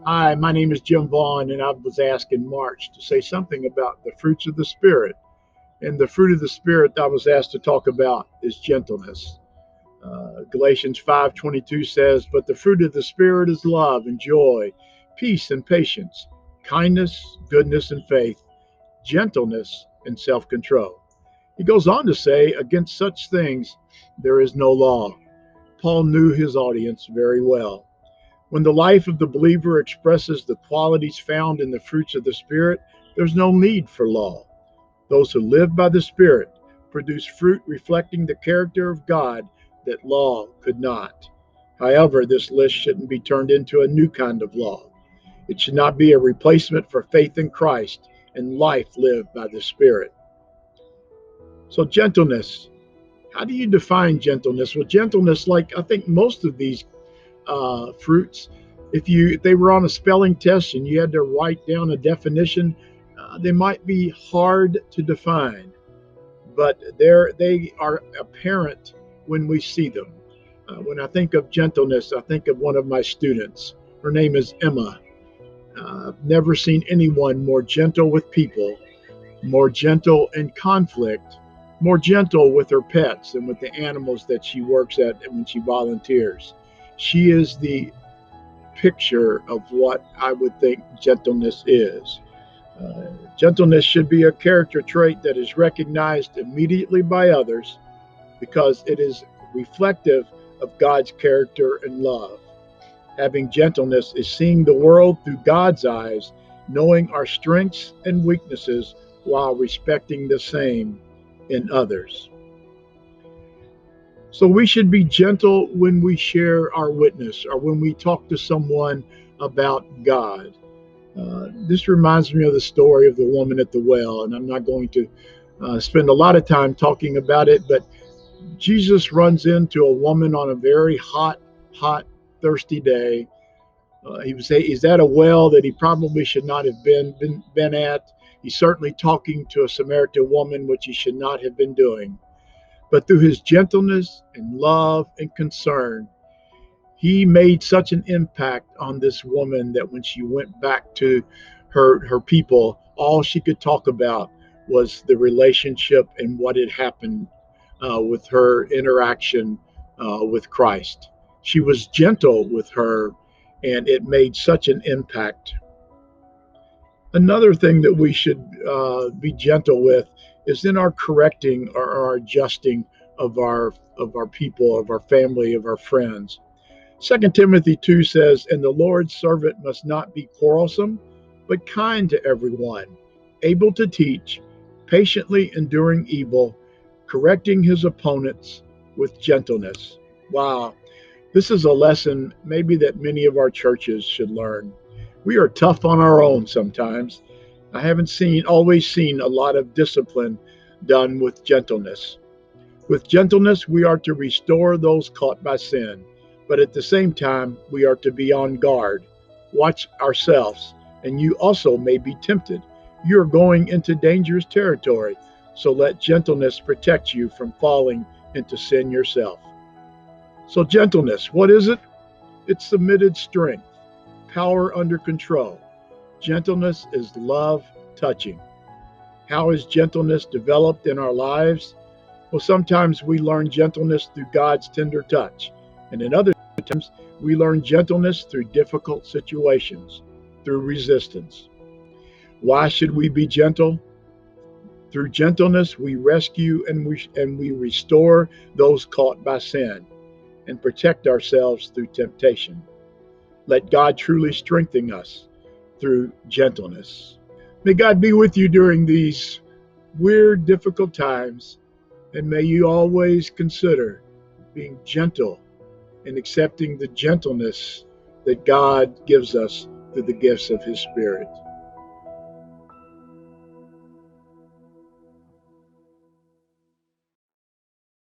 Hi, my name is Jim Vaughn, and I was asked in March to say something about the fruits of the Spirit. And the fruit of the Spirit I was asked to talk about is gentleness. Galatians 5:22 says, "But the fruit of the Spirit is love and joy, peace and patience, kindness, goodness and faith, gentleness and self-control." He goes on to say, "Against such things there is no law." Paul knew his audience very well. When the life of the believer expresses the qualities found in the fruits of the Spirit, there's no need for law. Those who live by the Spirit produce fruit reflecting the character of God that law could not. However, this list shouldn't be turned into a new kind of law. It should not be a replacement for faith in Christ and life lived by the Spirit. So, gentleness. How do you define gentleness? Well, gentleness, like I think most of these fruits. If they were on a spelling test and you had to write down a definition, they might be hard to define, but they are apparent when we see them. When I think of gentleness, I think of one of my students. Her name is Emma. I've never seen anyone more gentle with people, more gentle in conflict, more gentle with her pets and with the animals that she works at when she volunteers. She is the picture of what I would think gentleness is. Gentleness should be a character trait that is recognized immediately by others because it is reflective of God's character and love. Having gentleness is seeing the world through God's eyes, knowing our strengths and weaknesses while respecting the same in others. So we should be gentle when we share our witness or when we talk to someone about God. This reminds me of the story of the woman at the well, and I'm not going to spend a lot of time talking about it, but Jesus runs into a woman on a very hot, thirsty day. He's at a well that he probably should not have been at. He's certainly talking to a Samaritan woman, which he should not have been doing. But through his gentleness and love and concern, he made such an impact on this woman that when she went back to her people, all she could talk about was the relationship and what had happened with her interaction with Christ. She was gentle with her, and it made such an impact. Another thing that we should be gentle with is in our correcting or our adjusting of our people, of our family, of our friends. 2 Timothy 2 says, "And the Lord's servant must not be quarrelsome, but kind to everyone, able to teach, patiently enduring evil, correcting his opponents with gentleness." Wow, this is a lesson maybe that many of our churches should learn. We are tough on our own sometimes. I haven't always seen a lot of discipline done with gentleness. With gentleness, we are to restore those caught by sin, but at the same time, we are to be on guard. Watch ourselves, and you also may be tempted. You're going into dangerous territory, so let gentleness protect you from falling into sin yourself. So, gentleness, what is it? It's submitted strength, power under control. Gentleness is love touching. How is gentleness developed in our lives? Well, sometimes we learn gentleness through God's tender touch, and in other times, we learn gentleness through difficult situations, through resistance. Why should we be gentle? Through gentleness, we rescue and we restore those caught by sin and protect ourselves through temptation. Let God truly strengthen us through gentleness. May God be with you during these weird, difficult times, and may you always consider being gentle and accepting the gentleness that God gives us through the gifts of His Spirit.